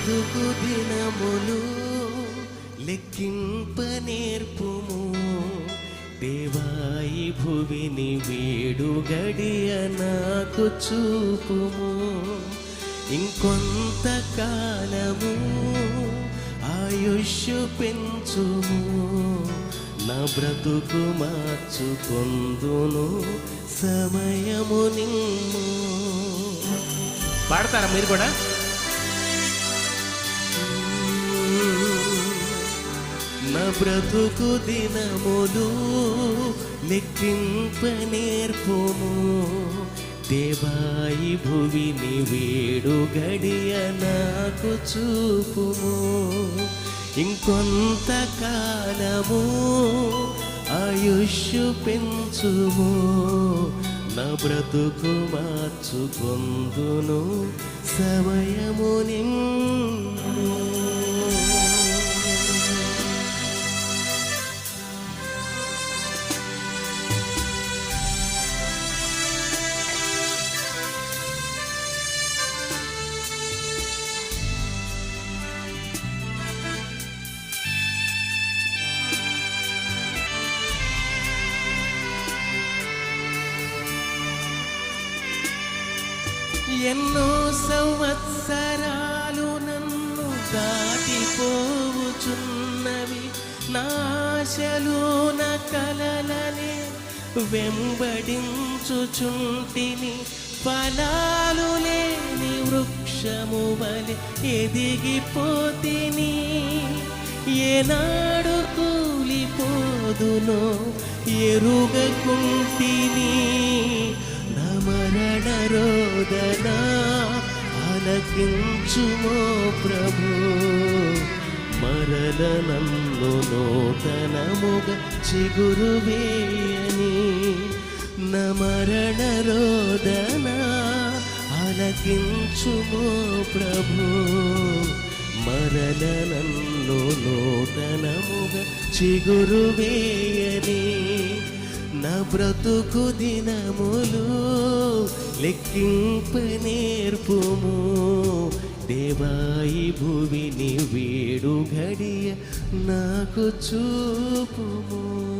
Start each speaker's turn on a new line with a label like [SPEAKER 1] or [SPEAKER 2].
[SPEAKER 1] బ్రతుకు దినములు లెక్కింప నేర్పుము. దేవాయి భువిని వేడు గడియ నాకు చూపుము. ఇంకొంత కాలము ఆయుష్ పెంచుము. నా బ్రతుకు మార్చుకొందును సమయము నిమ్ము. పాడతారా మీరు కూడా? నా బ్రతుకు దినములు లెక్కింప నేర్పుము. దేవాయి భువిని వేడు గడియ నాకు చూపుము. ఇంకొంత కాలము ఆయుష్ పెంచుము. నా బ్రతుకు మార్చుకొందును సమయము నిమ్ము. ఎన్నో సంవత్సరాలు నన్ను దాటిపోవుచున్నవి. నా ఆశలు నా కలలనే వెంబడించుచుంటిని. ఫలాలు లేని వృక్షము వలె ఎదిగిపోతిని. ఏనాడు కూలిపోదునో ఎరుగకుంటిని. మరణ రోదన ఆలకించుమో ప్రభు. మరల నన్ను నూతనముగా చిగురు వేయని. నా మరణ రోదన ఆలకించుమో ప్రభు. మరల నన్ను నూతనముగా చిగురు వేయని. నా బ్రతుకు దినములు లెక్కింప నేర్పుము. దేవాయి భువిని వేడు గడియ నాకు చూపుము.